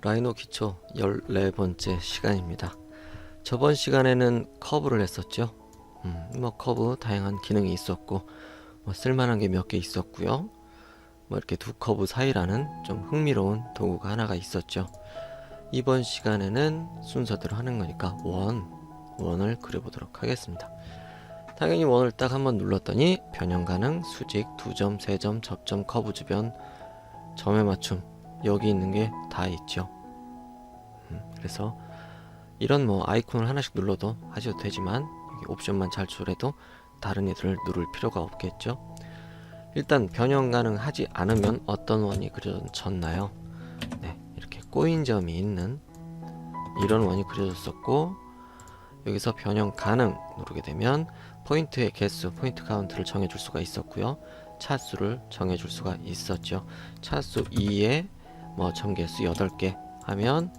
라이노 기초 14번째 시간입니다. 저번 시간에는 커브를 했었죠. 커브 다양한 기능이 있었고 쓸만한 게 몇 개 있었고요. 이렇게 두 커브 사이라는 좀 흥미로운 도구가 하나가 있었죠. 이번 시간에는 순서대로 하는 거니까 원을 그려보도록 하겠습니다. 당연히 원을 딱 한번 눌렀더니 변형 가능, 수직, 2점, 3점, 접점, 커브 주변, 점의 맞춤 여기 있는 게 다 있죠. 그래서 이런 아이콘을 하나씩 눌러도 하셔도 되지만 여기 옵션만 잘 조절해도 다른 애들을 누를 필요가 없겠죠. 일단 변형 가능하지 않으면 어떤 원이 그려졌나요? 네, 이렇게 꼬인 점이 있는 이런 원이 그려졌었고, 여기서 변형 가능 누르게 되면 포인트의 개수, 포인트 카운트를 정해줄 수가 있었고요. 차수를 정해줄 수가 있었죠. 차수 2에 점개수 8개 하면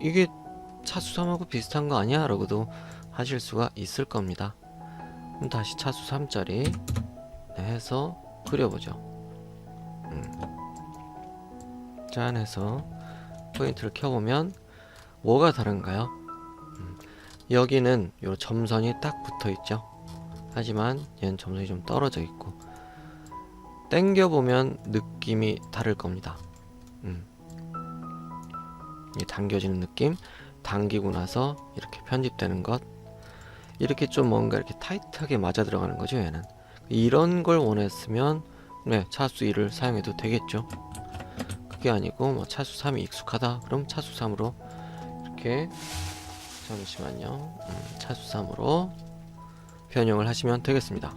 이게 차수 3하고 비슷한 거 아니야? 라고도 하실 수가 있을 겁니다. 그럼 다시 차수 3짜리 해서 그려보죠. 짠 해서 포인트를 켜보면 뭐가 다른가요? 여기는 요 점선이 딱 붙어 있죠. 하지만 얘는 점선이 좀 떨어져 있고, 당겨보면 느낌이 다를 겁니다. 이 당겨지는 느낌, 당기고 나서 이렇게 편집되는 것, 이렇게 좀 뭔가 이렇게 타이트하게 맞아 들어가는 거죠. 얘는 이런 걸 원했으면 차수 2를 사용해도 되겠죠. 그게 아니고 차수 3이 익숙하다 그럼 차수 3으로 이렇게, 잠시만요, 차수 3으로 변형을 하시면 되겠습니다.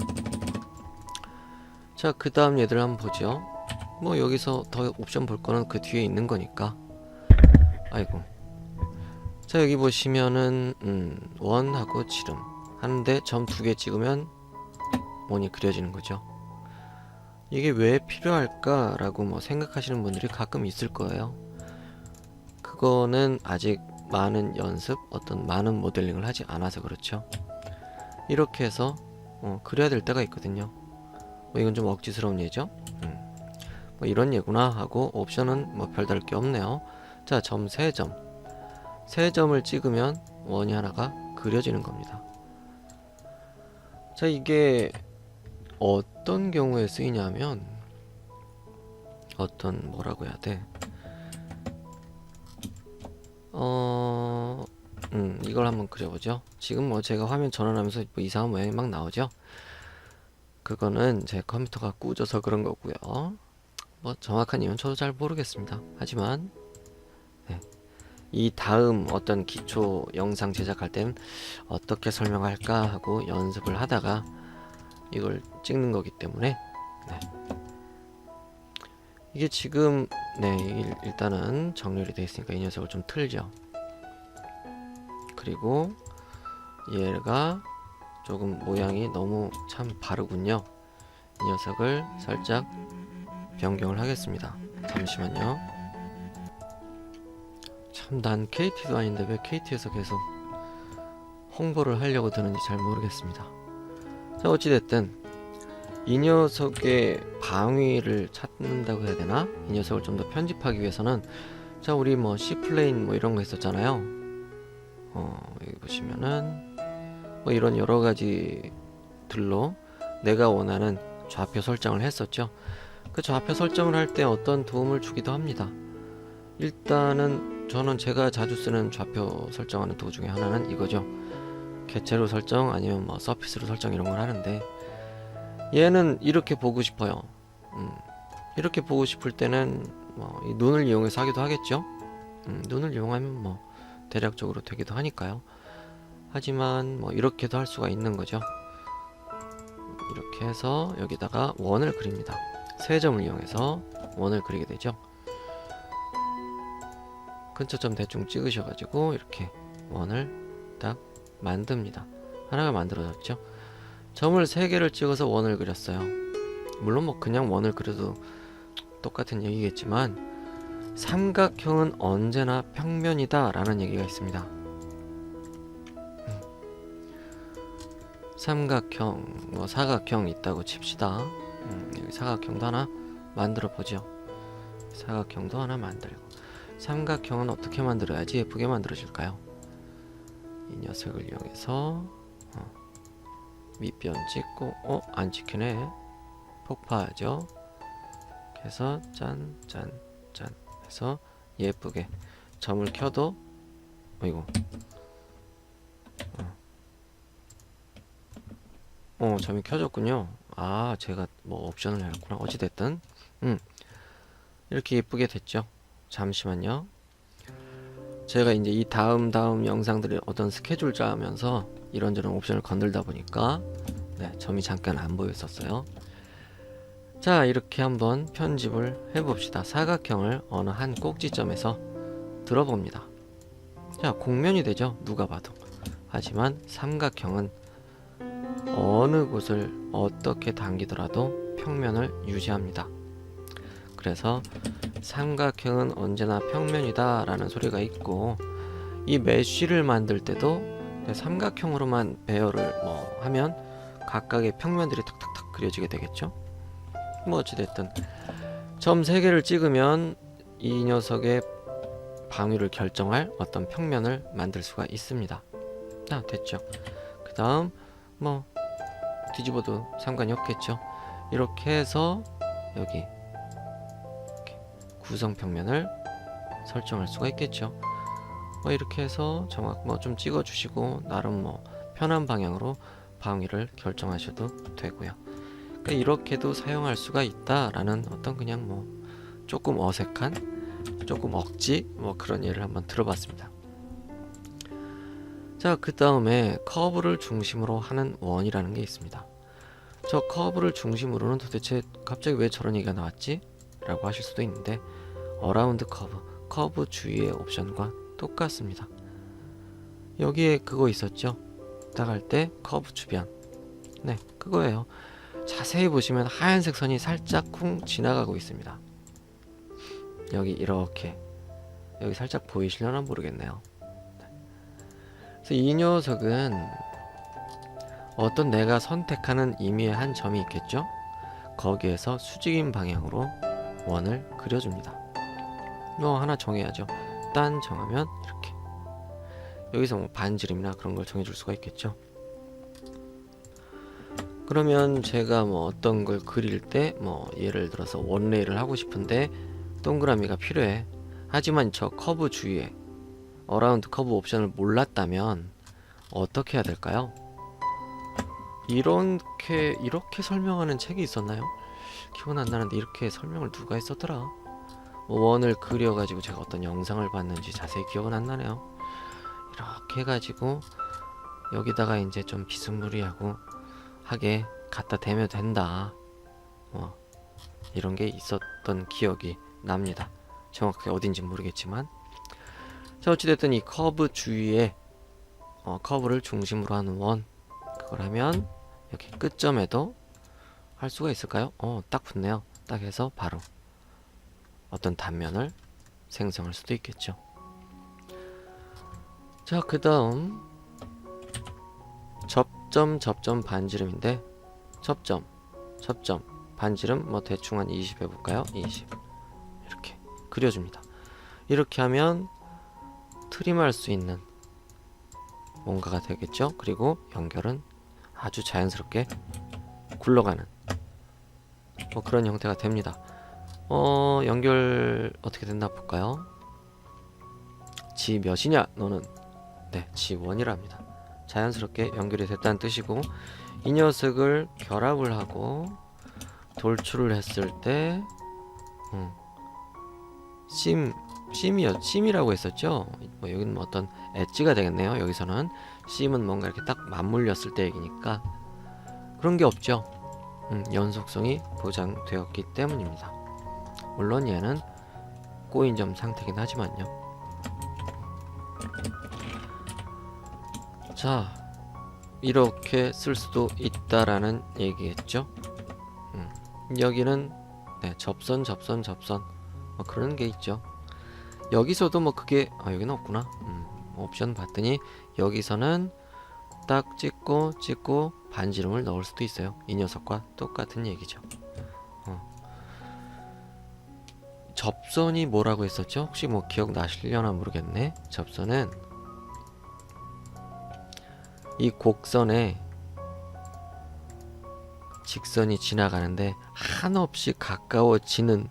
자, 그 다음 얘들 한번 보죠. 여기서 더 옵션 볼 거는 그 뒤에 있는 거니까. 아이고. 자, 여기 보시면은 원하고 지름 하는데 점 2개 찍으면 원이 그려지는 거죠. 이게 왜 필요할까 라고 생각하시는 분들이 가끔 있을 거예요. 그거는 아직 많은 연습, 많은 모델링을 하지 않아서 그렇죠. 이렇게 해서 그려야 될 때가 있거든요. 이건 좀 억지스러운 예죠. 이런 예구나 하고, 옵션은 별다를 게 없네요. 자, 점 3점 3점을 찍으면 원이 하나가 그려지는 겁니다. 자, 이게 어떤 경우에 쓰이냐면 뭐라고 해야 돼? 이걸 한번 그려보죠. 지금 제가 화면 전환하면서 이상한 모양이 막 나오죠. 그거는 제 컴퓨터가 꾸져서 그런 거고요. 정확한 이유는 저도 잘 모르겠습니다. 하지만 이 다음 어떤 기초 영상 제작할 땐 어떻게 설명할까 하고 연습을 하다가 이걸 찍는 거기 때문에 이게 지금 일단은 정렬이 되어 있으니까 이 녀석을 좀 틀죠. 그리고 얘가 조금 모양이 너무 참 바르군요. 이 녀석을 살짝 변경을 하겠습니다. 잠시만요. 참, 난 KT도 아닌데 왜 KT에서 계속 홍보를 하려고 드는지 잘 모르겠습니다. 자, 어찌됐든 이 녀석의 방위를 찾는다고 해야 되나? 이 녀석을 좀 더 편집하기 위해서는, 자, 우리 C플레인 이런 거 했었잖아요. 여기 보시면은 이런 여러 가지들로 내가 원하는 좌표 설정을 했었죠. 그 좌표 설정을 할 때 어떤 도움을 주기도 합니다. 일단은 저는 제가 자주 쓰는 좌표 설정하는 도구 중에 하나는 이거죠. 개체로 설정 아니면 서피스로 설정 이런 걸 하는데, 얘는 이렇게 보고 싶어요. 이렇게 보고 싶을 때는 이 눈을 이용해서 하기도 하겠죠. 눈을 이용하면 대략적으로 되기도 하니까요. 하지만 이렇게도 할 수가 있는 거죠. 이렇게 해서 여기다가 원을 그립니다. 3점을 이용해서 원을 그리게 되죠. 근처점 대충 찍으셔가지고 이렇게 원을 딱 만듭니다. 하나가 만들어졌죠. 점을 3개를 찍어서 원을 그렸어요. 물론 그냥 원을 그려도 똑같은 얘기겠지만, 삼각형은 언제나 평면이다 라는 얘기가 있습니다. 삼각형, 사각형 있다고 칩시다. 여기 사각형도 하나 만들어 보죠. 사각형도 하나 만들고, 삼각형은 어떻게 만들어야지 예쁘게 만들어질까요? 이 녀석을 이용해서 밑변 찍고, 안 찍히네. 폭파하죠. 그래서 짠 해서 예쁘게 점을 켜도, 어이구, 점이 켜졌군요. 아, 제가 뭐 옵션을 해놨구나. 어찌됐든 이렇게 예쁘게 됐죠. 잠시만요. 제가 이제 이 다음 영상들의 어떤 스케줄 짜면서 이런저런 옵션을 건들다 보니까 점이 잠깐 안 보였었어요. 자, 이렇게 한번 편집을 해봅시다. 사각형을 어느 한 꼭지점에서 들어봅니다. 자, 곡면이 되죠, 누가 봐도. 하지만 삼각형은 어느 곳을 어떻게 당기더라도 평면을 유지합니다. 그래서 삼각형은 언제나 평면이다 라는 소리가 있고, 이 메쉬를 만들 때도 삼각형으로만 배열을 하면 각각의 평면들이 탁탁탁 그려지게 되겠죠. 뭐 어찌됐든 점 3개를 찍으면 이 녀석의 방위를 결정할 어떤 평면을 만들 수가 있습니다. 됐죠. 그 다음 뒤집어도 상관이 없겠죠. 이렇게 해서 여기 이렇게 구성 평면을 설정할 수가 있겠죠. 이렇게 해서 정확 좀 찍어 주시고, 나름 편한 방향으로 방위를 결정하셔도 되고요. 그러니까 이렇게도 사용할 수가 있다라는 어떤 그냥 조금 어색한, 조금 억지 그런 예를 한번 들어봤습니다. 자, 그 다음에 커브를 중심으로 하는 원이라는 게 있습니다. 저 커브를 중심으로는 도대체 갑자기 왜 저런 얘기가 나왔지? 라고 하실 수도 있는데, 어라운드 커브 주위의 옵션과 똑같습니다. 여기에 그거 있었죠? 딱 할 때 커브 주변, 그거예요. 자세히 보시면 하얀색 선이 살짝 쿵 지나가고 있습니다. 여기 이렇게, 여기 살짝 보이시려나 모르겠네요. 그래서 이 녀석은 어떤 내가 선택하는 임의의 한 점이 있겠죠? 거기에서 수직인 방향으로 원을 그려줍니다. 하나 정해야죠. 딴 정하면 이렇게, 여기서 반지름이나 그런 걸 정해줄 수가 있겠죠. 그러면 제가 어떤 걸 그릴 때 예를 들어서 원레이를 하고 싶은데 동그라미가 필요해. 하지만 저 커브 주위에 어라운드 커브 옵션을 몰랐다면 어떻게 해야 될까요? 이렇게 설명하는 책이 있었나요? 기억은 안 나는데 이렇게 설명을 누가 했었더라. 원을 그려가지고 제가 어떤 영상을 봤는지 자세히 기억은 안 나네요. 이렇게 해가지고 여기다가 이제 좀 비스무리하고 하게 갖다 대면 된다, 이런 게 있었던 기억이 납니다. 정확하게 어딘지 모르겠지만. 자, 어찌됐든 이 커브 주위에 커브를 중심으로 하는 원, 그걸 하면 이렇게 끝점에도 할 수가 있을까요? 딱 붙네요. 딱 해서 바로 어떤 단면을 생성할 수도 있겠죠. 자, 그 다음 접점 반지름인데, 접점 반지름 대충 한 20 해볼까요? 20 이렇게 그려줍니다. 이렇게 하면 트림할 수 있는 뭔가가 되겠죠. 그리고 연결은 아주 자연스럽게 굴러가는 그런 형태가 됩니다. 연결 어떻게 됐나 볼까요? 지 몇이냐 너는? 지 1이랍니다. 자연스럽게 연결이 됐다는 뜻이고, 이 녀석을 결합을 하고 돌출을 했을 때 심이라고 했었죠. 여기는 어떤 엣지가 되겠네요. 여기서는 심은 뭔가 이렇게 딱 맞물렸을 때 얘기니까 그런 게 없죠. 연속성이 보장되었기 때문입니다. 물론 얘는 꼬인 점 상태긴 하지만요. 자, 이렇게 쓸 수도 있다라는 얘기겠죠. 여기는 접선 그런 게 있죠. 여기서도 그게 여기는 없구나. 옵션 봤더니 여기서는 딱 찍고 반지름을 넣을 수도 있어요. 이 녀석과 똑같은 얘기죠. 접선이 뭐라고 했었죠? 혹시 뭐 기억나시려나 모르겠네. 접선은 이 곡선에 직선이 지나가는데 한없이 가까워지는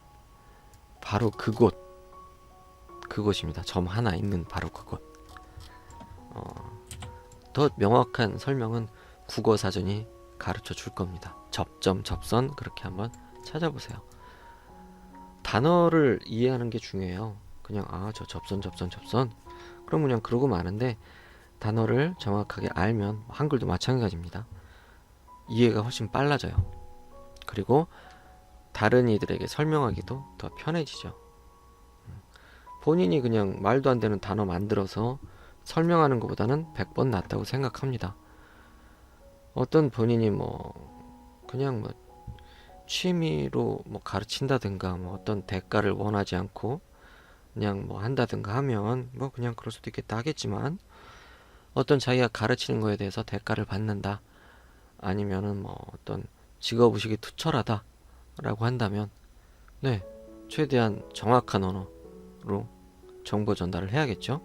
바로 그곳입니다. 점 하나 있는 바로 그곳. 더 명확한 설명은 국어사전이 가르쳐 줄 겁니다. 접점, 접선 그렇게 한번 찾아보세요. 단어를 이해하는 게 중요해요. 그냥 저 접선 그럼 그냥 그러고 마는데 단어를 정확하게 알면 한글도 마찬가지입니다. 이해가 훨씬 빨라져요. 그리고 다른 이들에게 설명하기도 더 편해지죠. 본인이 그냥 말도 안 되는 단어 만들어서 설명하는 것보다는 100번 낫다고 생각합니다. 어떤 본인이 그냥 취미로 가르친다든가 어떤 대가를 원하지 않고 그냥 한다든가 하면 그냥 그럴 수도 있겠다 하겠지만, 어떤 자기가 가르치는 거에 대해서 대가를 받는다, 아니면은 어떤 직업의식이 투철하다 라고 한다면 네, 최대한 정확한 언어로 정보 전달을 해야겠죠.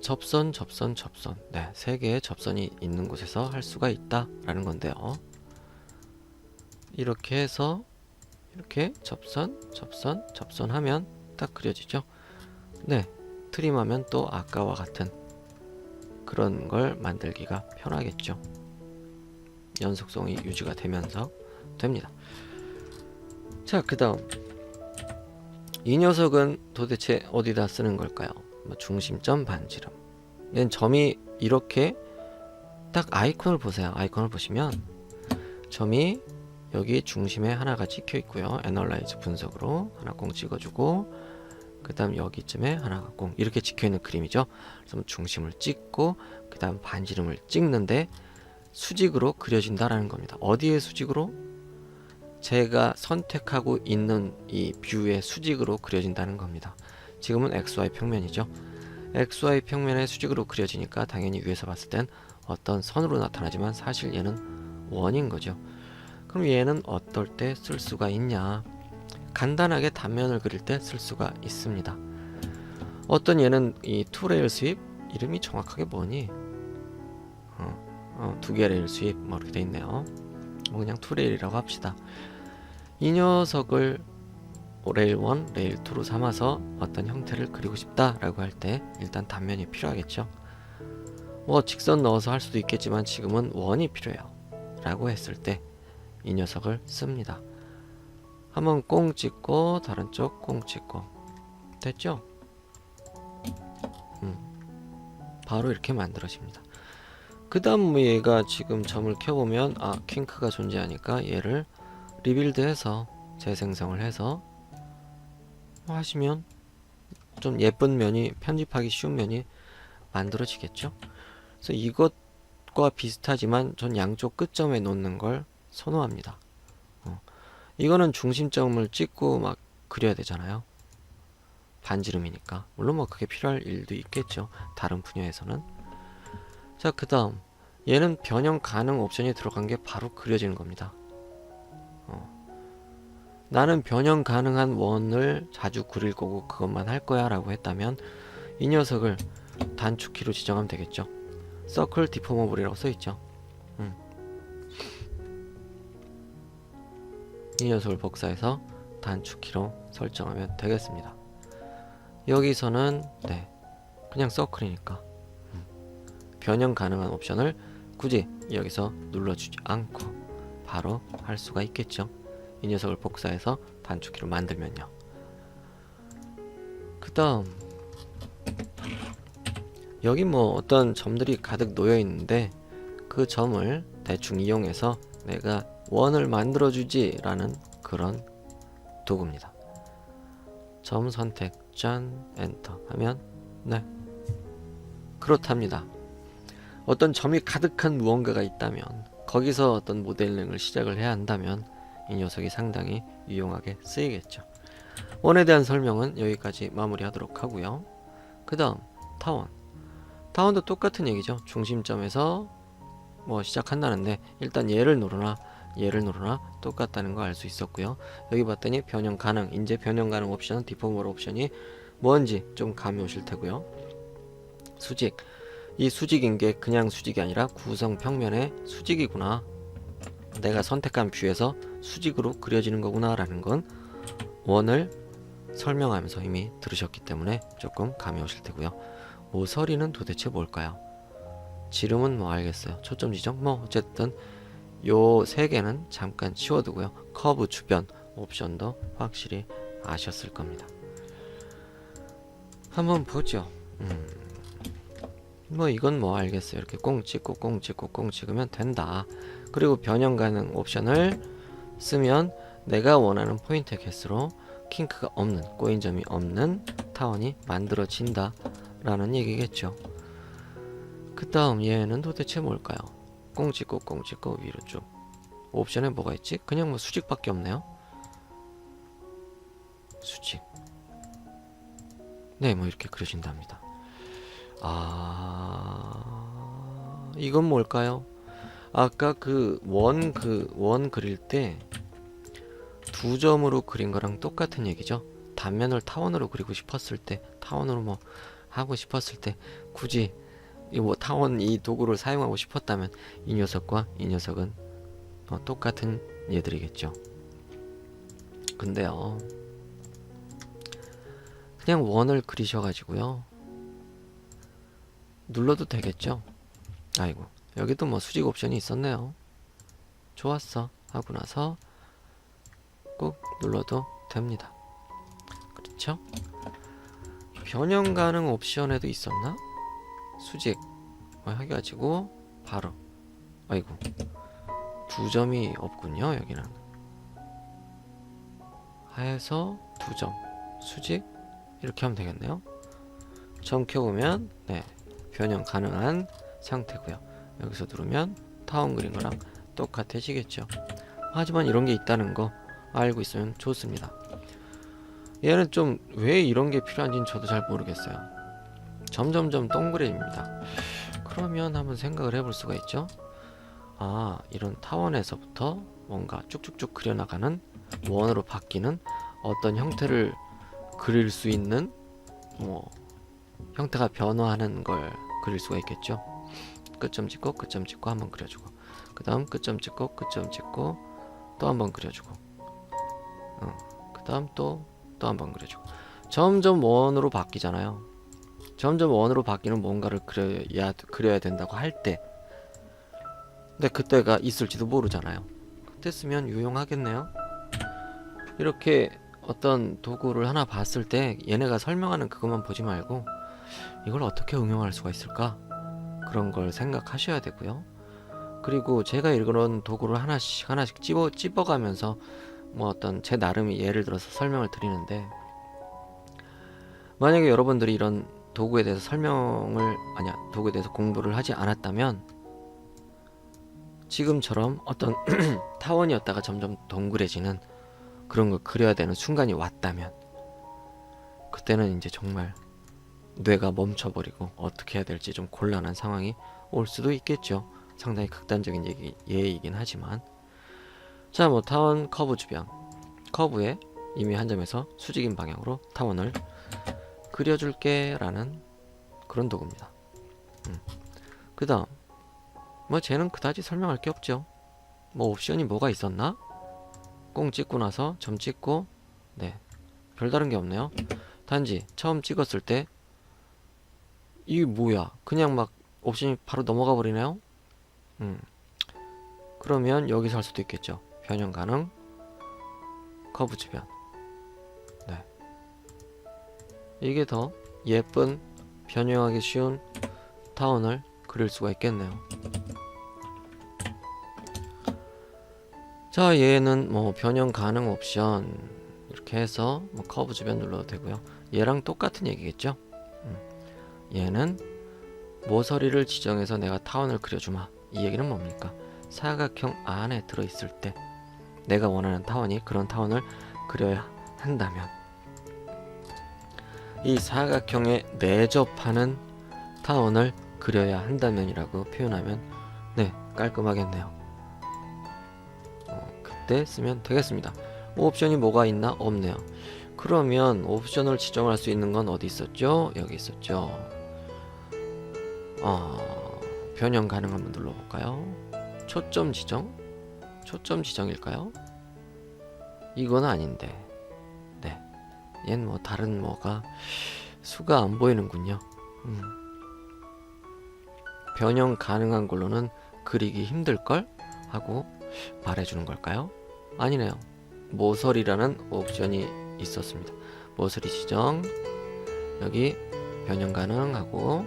접선. 네, 세 개의 접선이 있는 곳에서 할 수가 있다 라는 건데요. 이렇게 해서 이렇게 접선하면 딱 그려지죠. 네, 트림하면 또 아까와 같은 그런 걸 만들기가 편하겠죠. 연속성이 유지가 되면서 됩니다. 자, 그 다음 이 녀석은 도대체 어디다 쓰는 걸까요? 중심점, 반지름. 얘는 점이 이렇게 딱 아이콘을 보세요. 아이콘을 보시면 점이 여기 중심에 하나가 찍혀 있고요. 애널라이즈 분석으로 하나 꽁 찍어주고, 그 다음 여기쯤에 하나가 꽁 이렇게 찍혀 있는 그림이죠. 그래서 중심을 찍고 그 다음 반지름을 찍는데 수직으로 그려진다라는 겁니다. 어디에 수직으로? 제가 선택하고 있는 이 뷰의 수직으로 그려진다는 겁니다. 지금은 XY 평면이죠. XY 평면의 수직으로 그려지니까 당연히 위에서 봤을 땐 어떤 선으로 나타나지만 사실 얘는 원인 거죠. 그럼 얘는 어떨 때 쓸 수가 있냐? 간단하게 단면을 그릴 때 쓸 수가 있습니다. 어떤 얘는 이 투레일 스윕, 이름이 정확하게 뭐니? 두 개 레일 스윕 이렇게 돼 있네요. 그냥 투레일이라고 합시다. 이 녀석을 레일 1, 레일 2로 삼아서 어떤 형태를 그리고 싶다라고 할 때 일단 단면이 필요하겠죠. 직선 넣어서 할 수도 있겠지만 지금은 원이 필요해요 라고 했을 때 이 녀석을 씁니다. 한번 꽁 찍고 다른 쪽 꽁 찍고 됐죠? 바로 이렇게 만들어집니다. 그 다음 얘가 지금 점을 켜보면 킹크가 존재하니까 얘를 리빌드해서 재생성을 해서 하시면 좀 예쁜 면이, 편집하기 쉬운 면이 만들어지겠죠. 그래서 이것과 비슷하지만 전 양쪽 끝점에 놓는 걸 선호합니다. 이거는 중심점을 찍고 그려야 되잖아요. 반지름이니까. 물론 그게 필요할 일도 있겠죠, 다른 분야에서는. 자, 그 다음 얘는 변형 가능 옵션이 들어간 게 바로 그려지는 겁니다. 나는 변형 가능한 원을 자주 그릴 거고 그것만 할 거야 라고 했다면 이 녀석을 단축키로 지정하면 되겠죠. 서클 디포머블이라고 써있죠. 이 녀석을 복사해서 단축키로 설정하면 되겠습니다. 여기서는 그냥 서클이니까 변형 가능한 옵션을 굳이 여기서 눌러주지 않고 바로 할 수가 있겠죠. 이 녀석을 복사해서 단축키로 만들면요. 그 다음 여기 어떤 점들이 가득 놓여 있는데 그 점을 대충 이용해서 내가 원을 만들어주지 라는 그런 도구입니다. 점 선택 짠 엔터 하면 그렇답니다. 어떤 점이 가득한 무언가가 있다면 거기서 어떤 모델링을 시작을 해야 한다면 이 녀석이 상당히 유용하게 쓰이겠죠. 원에 대한 설명은 여기까지 마무리하도록 하고요. 그 다음 타원도 똑같은 얘기죠. 중심점에서 시작한다는데 일단 얘를 누르나 얘를 누르나 똑같다는 거 알 수 있었고요. 여기 봤더니 변형 가능, 이제 변형 가능 옵션, 디포멀 옵션이 뭔지 좀 감이 오실 테고요. 수직, 이 수직인 게 그냥 수직이 아니라 구성 평면의 수직이구나, 내가 선택한 뷰에서 수직으로 그려지는 거구나 라는 건 원을 설명하면서 이미 들으셨기 때문에 조금 감이 오실 테고요. 모서리는 도대체 뭘까요? 지름은 뭐 알겠어요. 초점 지정 뭐 어쨌든 요 세 개는 잠깐 치워두고요. 커브 주변 옵션도 확실히 아셨을 겁니다. 한번 보죠. 뭐 이건 뭐 알겠어요. 이렇게 꽁 찍고 꽁 찍고 꽁 찍으면 된다. 그리고 변형 가능 옵션을 쓰면 내가 원하는 포인트의 개수로 킹크가 없는, 꼬인 점이 없는 타원이 만들어진다 라는 얘기겠죠. 그 다음 얘는 도대체 뭘까요? 꽁 찍고 꽁 찍고 위로 쭉. 옵션에 뭐가 있지? 그냥 뭐 수직밖에 없네요. 수직. 네, 뭐 이렇게 그려진답니다. 이건 뭘까요? 아까 원 그릴 때 두 점으로 그린 거랑 똑같은 얘기죠. 단면을 타원으로 그리고 싶었을 때, 타원으로 뭐 하고 싶었을 때, 굳이 이 뭐 타원 이 도구를 사용하고 싶었다면 이 녀석과 이 녀석은 똑같은 얘들이겠죠. 근데요, 그냥 원을 그리셔가지고요 눌러도 되겠죠. 아이고, 여기도 뭐 수직 옵션이 있었네요. 좋았어 하고 나서 꾹 눌러도 됩니다. 그렇죠? 변형 가능 옵션에도 있었나? 수직 해가지고 바로, 아이고, 두 점이 없군요. 여기는 해서 두 점 수직 이렇게 하면 되겠네요. 점 켜보면 네, 변형 가능한 상태고요. 여기서 누르면 타원 그린 거랑 똑같아지겠죠. 하지만 이런 게 있다는 거 알고 있으면 좋습니다. 얘는 좀 왜 이런 게 필요한지는 저도 잘 모르겠어요. 점점점 동그래집니다. 그러면 한번 생각을 해볼 수가 있죠. 이런 타원에서부터 뭔가 쭉쭉쭉 그려나가는 원으로 바뀌는 어떤 형태를 그릴 수 있는 뭐 형태가 변화하는 걸 그릴 수가 있겠죠. 끝점 찍고 끝점 찍고 한번 그려주고, 그 다음 끝점 찍고 끝점 찍고 또 한번 그려주고, 그 다음 또 한번 그려주고, 점점 원으로 바뀌잖아요. 점점 원으로 바뀌는 뭔가를 그려야 된다고 할 때, 근데 그때가 있을지도 모르잖아요. 그때 쓰면 유용하겠네요. 이렇게 어떤 도구를 하나 봤을 때 얘네가 설명하는 그것만 보지 말고 이걸 어떻게 응용할 수가 있을까, 그런 걸 생각하셔야 되고요. 그리고 제가 이런 도구를 하나씩 찝어가면서 뭐 어떤 제 나름의 예를 들어서 설명을 드리는데, 만약에 여러분들이 이런 도구에 대해서 도구에 대해서 공부를 하지 않았다면 지금처럼 어떤 타원이었다가 점점 동그래지는 그런 걸 그려야 되는 순간이 왔다면, 그때는 이제 정말 뇌가 멈춰버리고 어떻게 해야 될지 좀 곤란한 상황이 올 수도 있겠죠. 상당히 극단적인 예이긴 하지만, 자, 뭐 타원 커브 주변, 커브에 이미 한 점에서 수직인 방향으로 타원을 그려줄게 라는 그런 도구입니다. 그 다음 뭐 쟤는 그다지 설명할 게 없죠. 뭐 옵션이 뭐가 있었나? 꽁 찍고 나서 점 찍고, 네, 별다른 게 없네요. 단지 처음 찍었을 때 이게 뭐야, 그냥 막 옵션이 바로 넘어가 버리네요. 그러면 여기서 할 수도 있겠죠. 변형 가능 커브 주변. 네, 이게 더 예쁜, 변형하기 쉬운 타원을 그릴 수가 있겠네요. 자, 얘는 뭐 변형 가능 옵션 이렇게 해서 뭐 커브 주변 눌러도 되고요. 얘랑 똑같은 얘기겠죠. 얘는 모서리를 지정해서 내가 타원을 그려주마, 이 얘기는 뭡니까? 사각형 안에 들어있을 때 내가 원하는 타원이 그런 타원을 그려야 한다면, 이 사각형에 내접하는 타원을 그려야 한다면이라고 표현하면 네, 깔끔하겠네요. 때 쓰면 되겠습니다. 옵션이 뭐가 있나? 없네요. 그러면 옵션을 지정할 수 있는 건 어디 있었죠? 여기 있었죠. 변형 가능 한번 눌러볼까요? 초점 지정? 초점 지정일까요? 이건 아닌데. 네, 얜 뭐 다른 뭐가 수가 안 보이는군요. 변형 가능한 걸로는 그리기 힘들걸? 하고 말해주는 걸까요? 아니네요. 모서리라는 옵션이 있었습니다. 모서리 지정, 여기 변형 가능하고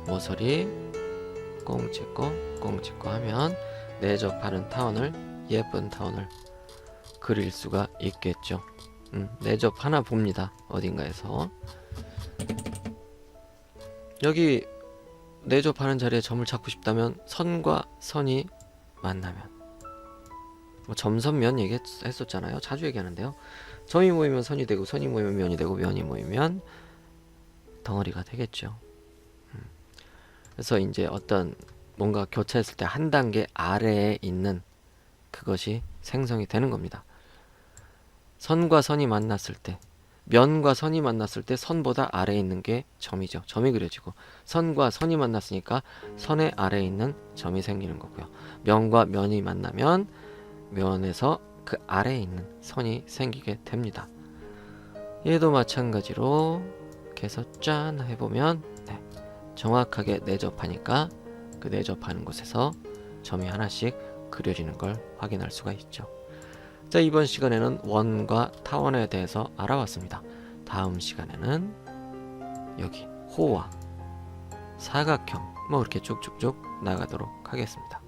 모서리 꽁 찍고 하면 내접하는 타원을, 예쁜 타원을 그릴 수가 있겠죠. 내접 하나 봅니다. 어딘가에서 여기 내접하는 자리에 점을 찾고 싶다면 선과 선이 만나면, 뭐 점선면 얘기했었잖아요. 자주 얘기하는데요. 점이 모이면 선이 되고, 선이 모이면 면이 되고, 면이 모이면 덩어리가 되겠죠. 그래서 이제 어떤 뭔가 교차했을 때 한 단계 아래에 있는 그것이 생성이 되는 겁니다. 선과 선이 만났을 때, 면과 선이 만났을 때 선보다 아래에 있는 게 점이죠. 점이 그려지고, 선과 선이 만났으니까 선의 아래에 있는 점이 생기는 거고요. 면과 면이 만나면 면에서 그 아래에 있는 선이 생기게 됩니다. 얘도 마찬가지로 이렇게 해서 짠 해보면 정확하게 내접하니까 그 내접하는 곳에서 점이 하나씩 그려지는 걸 확인할 수가 있죠. 자, 이번 시간에는 원과 타원에 대해서 알아봤습니다. 다음 시간에는 여기 호와 사각형 뭐 이렇게 쭉쭉쭉 나가도록 하겠습니다.